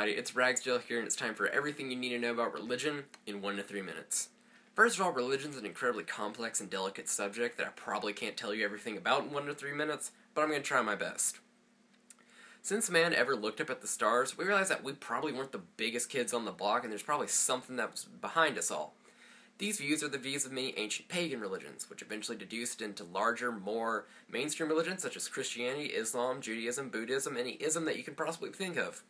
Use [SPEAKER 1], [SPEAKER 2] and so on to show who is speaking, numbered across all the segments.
[SPEAKER 1] everybody, it's Ragsdale here, and it's time for everything you need to know about religion in 1 to 3 minutes. First of all, religion's an incredibly complex and delicate subject that I probably can't tell you everything about in 1 to 3 minutes, but I'm going to try my best. Since man ever looked up at the stars, we realized that we probably weren't the biggest kids on the block, and there's probably something that was behind us all. These views are the views of many ancient pagan religions, which eventually deduced into larger, more mainstream religions such as Christianity, Islam, Judaism, Buddhism, any ism that you can possibly think of.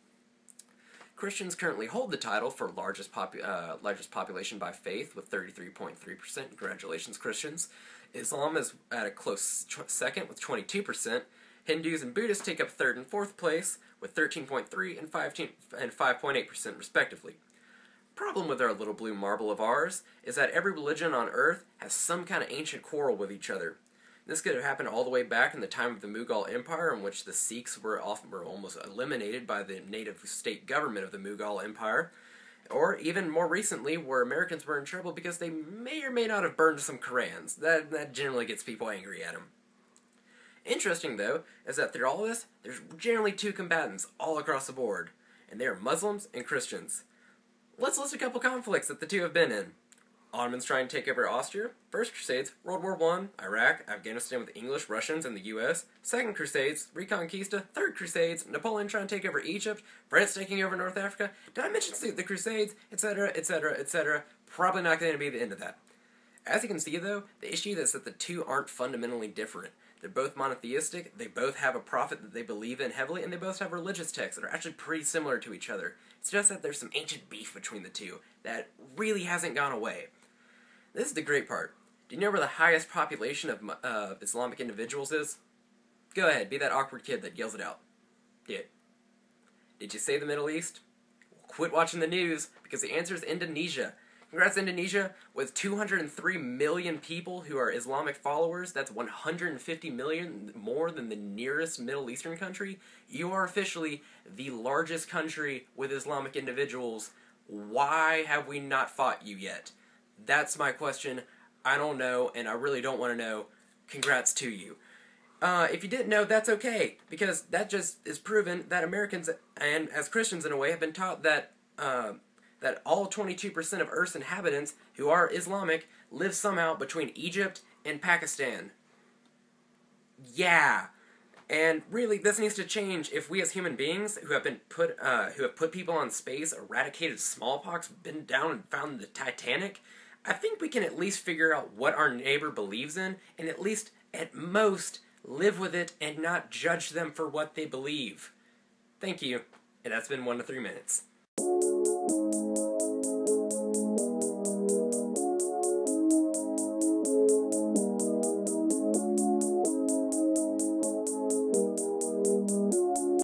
[SPEAKER 1] Christians currently hold the title for largest population by faith with 33.3%. Congratulations, Christians. Islam is at a close second with 22%. Hindus and Buddhists take up third and fourth place with 13.3% and 5.8% respectively. Problem with our little blue marble of ours is that every religion on Earth has some kind of ancient quarrel with each other. This could have happened all the way back in the time of the Mughal Empire, in which the Sikhs were almost eliminated by the native state government of the Mughal Empire, or even more recently, where Americans were in trouble because they may or may not have burned some Korans. That generally gets people angry at them. Interesting, though, is that through all of this, there's generally two combatants all across the board, and they are Muslims and Christians. Let's list a couple conflicts that the two have been in. Ottomans trying to take over Austria. First Crusades, World War I, Iraq, Afghanistan with the English, Russians, and the U.S. Second Crusades, Reconquista. Third Crusades, Napoleon trying to take over Egypt. France taking over North Africa. Did I mention the Crusades? Etc., etc., etc. Probably not going to be the end of that. As you can see, though, the issue is that the two aren't fundamentally different. They're both monotheistic, they both have a prophet that they believe in heavily, and they both have religious texts that are actually pretty similar to each other. It's just that there's some ancient beef between the two that really hasn't gone away. This is the great part. Do you know where the highest population of Islamic individuals is? Go ahead, be that awkward kid that yells it out. Did you say the Middle East? Quit watching the news, because the answer is Indonesia. Congrats, Indonesia. With 203 million people who are Islamic followers, that's 150 million more than the nearest Middle Eastern country. You are officially the largest country with Islamic individuals. Why have we not fought you yet? That's my question. I don't know, and I really don't want to know. Congrats to you. If you didn't know, that's okay, because that just is proven that Americans, and as Christians in a way, have been taught that that all 22% of Earth's inhabitants who are Islamic live somehow between Egypt and Pakistan. Yeah. And really, this needs to change if we as human beings who have put people on space, eradicated smallpox, been down and found the Titanic, I think we can at least figure out what our neighbor believes in, and at least, at most, live with it and not judge them for what they believe. Thank you, and that's been 1 to 3 minutes.